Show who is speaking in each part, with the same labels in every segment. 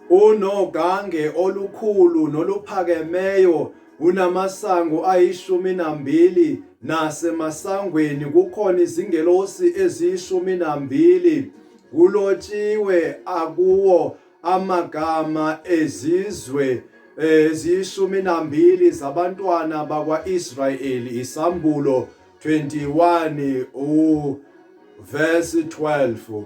Speaker 1: unogange olukhulu noluphakemeyo, unamasango 12, nasemasangweni kukhona izingelosi eziyishumi-2. Kulotshiwe akuwo amagama ezizwe eziyishumi-2 zabantwana bakwa-Israyeli. Isambulo 21 verse 12.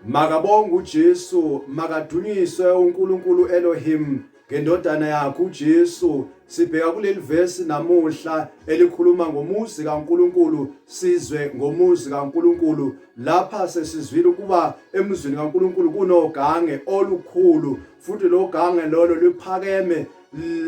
Speaker 1: Makabonge uJesu, makadunyiswe uNkulunkulu Elohim ngendodana yakhe uJesu. Sibheka kuleli verse namuhla elikhuluma ngomuzi kaNkulunkulu, sizwe ngomuzi kaNkulunkulu. Lapha sesizwile ukuba emuzini kaNkulunkulu kunogange olukhulu, futhi lo gange lolo luphakeme,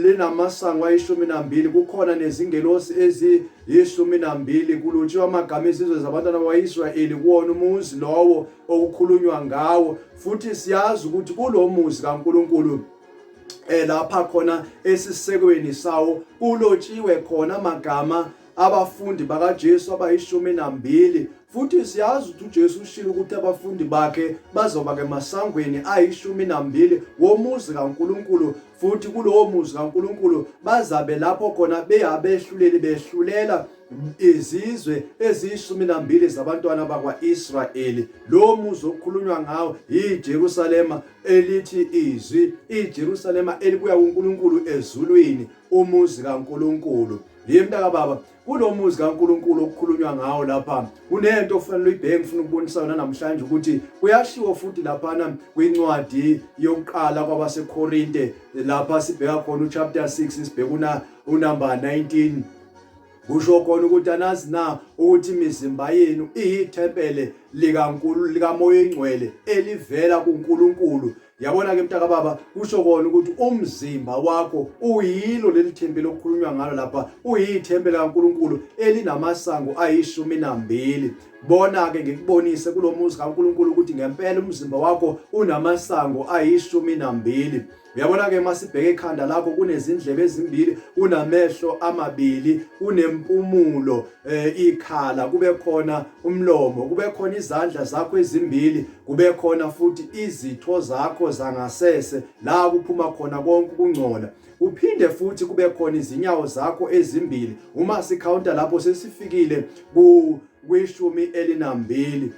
Speaker 1: linamasango 12. Kukhona nezingelosi eziyishumi-2. Kulotshiwe amagama ezizwe zabantwana bakwa-Israyeli kuwona umuzi lowo okukhulunywa ngawo. Futhi siyazi ukuthi kulo muzi kaNkulunkulu lapha khona esisekweni sawo kulotshiwe khona amagama abafundi bakaJesu abayishumi-2. Futhi siyazi ukuthi uJesu ushilo ukuthi abafundi bakhe bazoba emasangweni 12 womuzi kaNkulunkulu. Futhi kulowo muzi kaNkulunkulu bazabe lapho khona behlulela izizwe eziyishumi-2 zabantwana bakwa-Israyeli. Lo muzi okukhulunywa ngawo yiJerusalema elithi izwi, iJerusalema elibuya kuNkulunkulu ezulwini, umuzi kaNkulunkulu. Mntaka baba, kulo muzi kaNkulunkulu okukhulunywa ngawo lapha kunento ofanele uyibheke, ngifuna ukubonisa namhlanje ukuthi kuyashiwo futhi laphana kwincwadi yokuqala kwabaseKorinte, lapha sibheka khona uchapter 6 sibheka unumber 19. Kusho khona ukuthi anazi na ukuthi imizimba yenu iyithempele likaMoya Engcwele elivela kuNkulunkulu. Yabona ke mntaka baba, kusho khona ukuthi umzimba wakho uyilo leli thempeli okukhulunywa ngalo lapha, uyithempeli kaNkulunkulu elinamasango 12. Bona ke ngikubonise kulo muzi kaNkulunkulu ukuthi ngempela umzimba wakho unamasango 12. Uyabona ke masibheke ekhanda lakho kunezindlebe ezimbili, unamehlo amabili, kunempumulo, ikhala, kube khona umlomo, kube khona izandla zakho ezimbili, kube khona futhi izitho zakho zangasese la kuphuma khona konke ukungcola. Uphinde futhi kube khona izinyawo zakho ezimbili. Uma sikhawunta lapho sesifikile ku-12.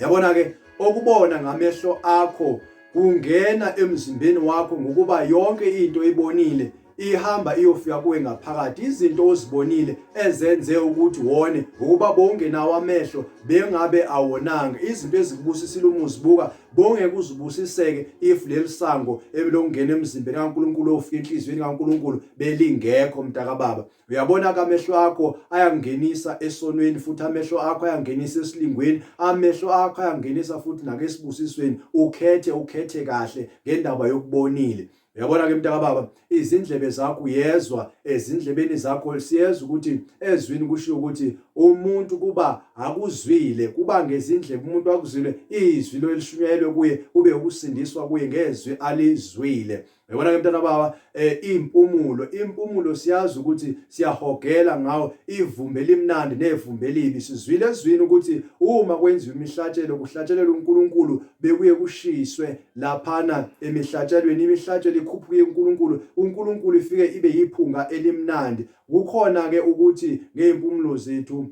Speaker 1: Yabona ke okubona ngamehlo akho kungena emzimbeni wakho ngokuba yonke into ibonile ihamba iyofika kuwe ngaphakathi. Izinto ozibonile ezenze ukuthi wone ukuba bonke nawo amehlo bengabe awonanga. Izinto ezikubusisile uma uzibuka bonke kuzibusiseke if leli sango elokungena emzimbeni kaNkulunkulu ofika enhliziyweni kaNkulunkulu belingekho mntaka baba. Uyabona ka amehlo akho ayangenisa esonweni, futhi amehlo akho ayangenisa esilingweni, amehlo akho ayangenisa futhi nakesibusisweni. Ukhethe kahle ngendaba yokubonile. Uyabona ke mntaka baba, izindlebe zakho uyezwa, ezindlebeni zakho siyezwa ukuthi ezwini kusho ukuthi umuntu kuba akuzwile, kuba ngezindlebe umuntu akuzwile izwi elishunyayelwe kuye, kube ukusindiswa kuye ngezwi alizwile. Uyabona ke mntana baba, impumulo siyazi ukuthi siyahogela ngawo, ivumbe limnandi nevumbe libi. Sizwile ezwini ukuthi uma kwenziwa imihlatshelo kuhlatshelelwa uNkulunkulu bekuye kushiswe laphana emihlatshelweni, imihlatshelo ikhuphuke uNkulunkulu ifike ibe yiphunga elimnandi. Kukhona ke ukuthi ngeimpumulo zethu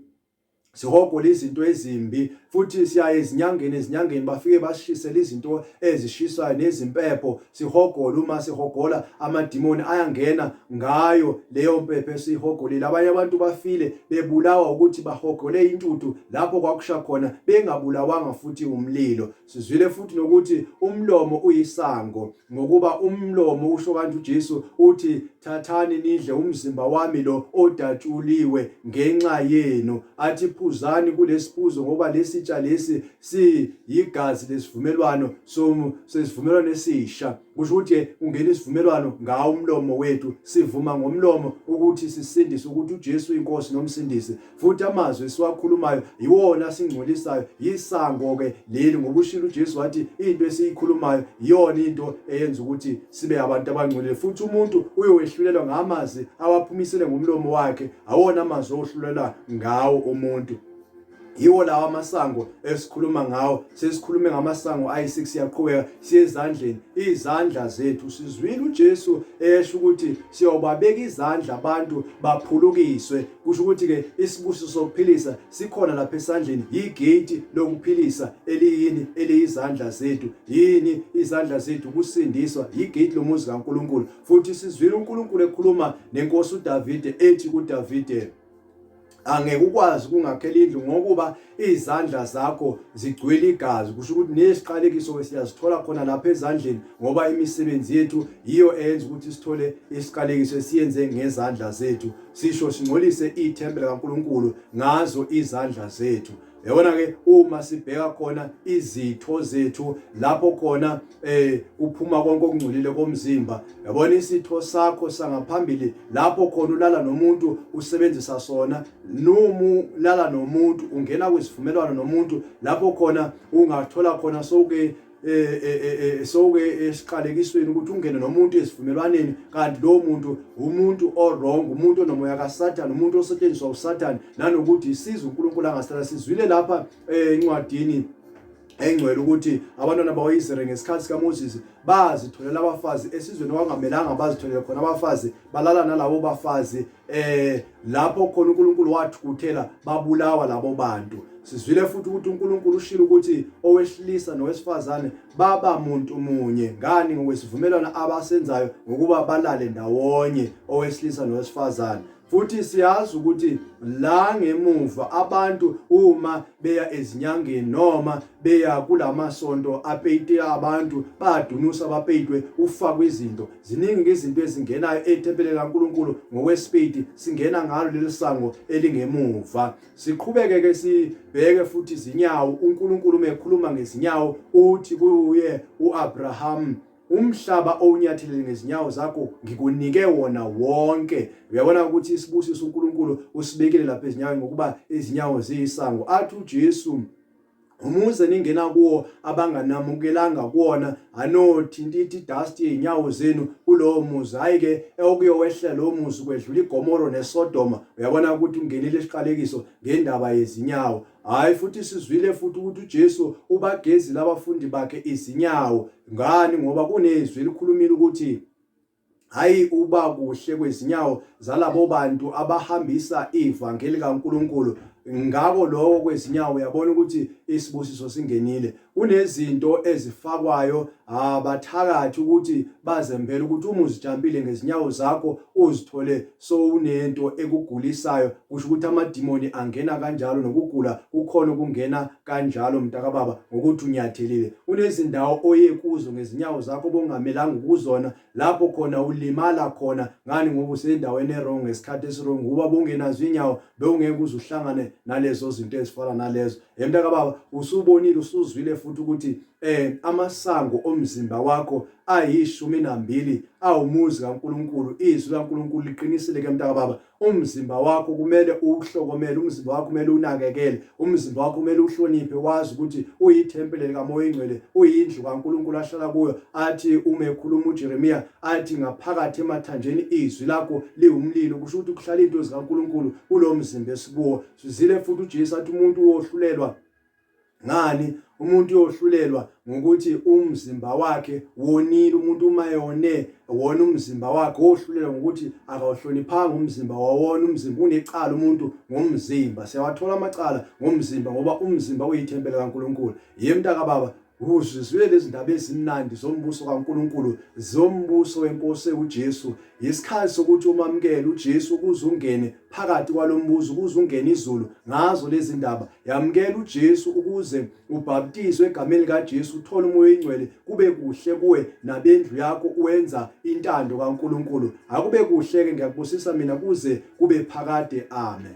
Speaker 1: sihogola izinto ezimbi, futhi siya ezinyangeni bafike bashisela izinto ezishisayo nezimpepho. Sihogola, uma sihogola amadimoni ayangena ngayo leyo mpepho esihogolile. Abanye abantu bafile bebulawa ukuthi bahogole intuthu lapho kwakusha khona bengabulawanga futhi umlilo. Sizwile futhi nokuthi umlomo uyisango, ngokuba umlomo usho kanti uJesu uthi thathani nidle umzimba wami lo odatshuliwe ngenxa yenu, athi phuzani kulesiphuzo ngoba lesitsha lesi siyigazi lesivumelwano sesivumelwano esisha. Kusho ukuthi ungena isivumelwano ngawo umlomo wethu, sivuma ngomlomo ukuthi sisindise, ukuthi uJesu inkosi nomsindisi, futhi amazwi esiwakhulumayo iwona singcolisayo. Yisango ke leli, ngoba ushilo uJesu wathi into esiyikhulumayo iyona into eyenza ukuthi sibe abantu abangcwele. Futhi umuntu uyowehlulelwa ngamazwi awaphumisele ngomlomo wakhe, awona amazwi ohlulelwa ngawo umuntu. yiwo lawa amasango esikhuluma ngawo. Sesikhulume ngamasango ayi6 siyaqhubeka siye ezandleni. Izandla zethu sizwile uJesu esho ukuthi siyobabeka izandla abantu baphulukiswe. Kusho ukuthi ke isibusiso sokuphilisa sikhona lapha esandleni. Igate lokuphilisa eliyini eliyizandla zethu. Yini izandla zethu? Kusindiswa igate lomuzi kaNkulunkulu. Futhi sizwile uNkulunkulu ekhuluma nenkosi uDavide ethi kuDavide, angeke ukwazi kungakhela indlu ngokuba izandla zakho zigcwele igazi. Kusho ukuthi nesiqalekiso siyazithola khona lapha ezandleni, ngoba imisebenzi yethu yiyo eyenza ukuthi sithole isiqalekiso esiyenze ngezandla zethu. Sisho singcolise ithempeli kaNkulunkulu ngazo izandla zethu. Yabona ke uma sibheka khona izitho zethu lapho khona kuphuma konke okungcolile komzimba. Yabona isitho sakho sangaphambili lapho khona ulala nomuntu usebenzisa sona. Noma ulala nomuntu ungena kwisivumelwano nomuntu lapho khona ungathola khona soke esiqalekisweni ukuthi ungene nomuntu esivumelwaneni, kanti lo muntu umuntu wrong, umuntu onomoya kaSathane, umuntu osetshenziswa uSathane, nanokuthi isiza uNkulunkulu angasithatha. Sizwile lapha encwadini engcwele ukuthi abantwana bakwa-Israyeli ngesikhathi sikaMoses bazitholela abafazi esizweni okungamelanga bazitholele khona abafazi, balala nalabo bafazi. Lapho khona uNkulunkulu wathukuthela babulawa labo bantu. Sizwile futhi ukuthi uNkulunkulu ushilo ukuthi owesilisa nowesifazane baba muntu munye. Ngani? Ngokwesivumelwano abasenzayo ngokuba balale ndawonye owesilisa nowesifazane. Futhi siyazi ukuthi la ngemuva abantu uma beya ezinyangeni noma beya kulamasonto apeyite abantu badunusa abapeyitwe ufakwe izinto ziningi, izinto ezingenayo ethempelini kaNkulunkulu ngokwesipiti, singena ngalo leli sango elingemuva. Siqhubeke ke sibheke futhi izinyawo. uNkulunkulu uma ekhuluma ngezinyawo uthi kuye uAbraham, umhlaba owunyathelele ngezinyawo zakho ngikunike wona wonke. Uyabona ukuthi isibusiso uNkulunkulu usibekele lapha ezinyaweni ngokuba izinyawo ziyisango. Athi uJesu, umuzi ningena kuwo abanganamukelanga kuwona anothinta dust yeinyawo zenu kulowo muzi. Hayi ke okuyowehlela lo muzi kwedlula iGomoro neSodoma. Uyabona ukuthi ungenile isiqalekiso ngendaba yezinyawo. Hayi futhi sizwile futhi ukuthi uJesu ubagezile abafundi bakhe izinyawo. Ngani? Ngoba kunezwi elikhulumile ukuthi hayi uba kuhle kwezinyawo zalabo bantu abahambisa ivangeli kaNkulunkulu. Ngako lokho kwezinyawo uyabona ukuthi isibusiso singenile. Kunezinto ezifakwayo abathakathi ukuthi bazembele ukuthi uma uzijambile ngezinyawo zakho uzithole so unento ekugulisayo. Kusho ukuthi amadimoni angena kanjalo, nokugula kukhona ukungena kanjalo mntakababa ngokuthi unyathelile. Kunezindawo oye kuzo ngezinyawo zakho bongamelanga ukuzona, lapho khona ulimala khona. Ngani? Ngoba usendaweni errong ngesikhathi esirong. Uba bongenazo inyawo bewungeke uzuhlangane nalezo zinto ezifana nalezo. Mntakababa usubonile, usuzwile futhi ukuthi amasango omzimba wakho ayi12 awumuzi kaNkulunkulu. Izwi laNkulunkulu liqinisile ke mntakababa, umzimba wakho kumele uhlokomele, umzimba wakho kumele unakekele, umzimba wakho kumele uhloniphe, wazi ukuthi uyithempeli likaMoya Ingcwele, uyindlu kaNkulunkulu ahlala kuyo. Athi uma ekhuluma uJeremiya athi ngaphakathi emathanjeni izwi lakho liwumlilo. Kusho ukuthi kuhlala into zikaNkulunkulu kulo mzimba esikuwo. Sizile futhi uJesu athi umuntu wohlulelwa. Ngani? Umuntu yohlulelwa ngokuthi umzimba wakhe wonile. Umuntu uma yone wona umzimba wakhe wohlulelwa ngokuthi akawuhloniphanga umzimba wawona. Umzimba unecala umuntu ngomzimba. Siyawathola amacala ngomzimba ngoba umzimba uyithempeli kaNkulunkulu. Mntakababa uzizwe lezi ndaba ezimnandi zombuso kaNkulunkulu, zombuso wenkosi uJesu. Isikhathi sokuthi umamukele uJesu ukuze ungene phakathi kwalombuzo, ukuze ungene izulu ngazo lezi ndaba. Yamukela uJesu ukuze ubhaptizwe egameni likaJesu, uthole uMoya Ingcwele, kube kuhle kuwe nabendlu yakho, uwenza intando kaNkulunkulu. Akube kuhle ke, ngiyakubusisa mina kuze kube phakade. Amen.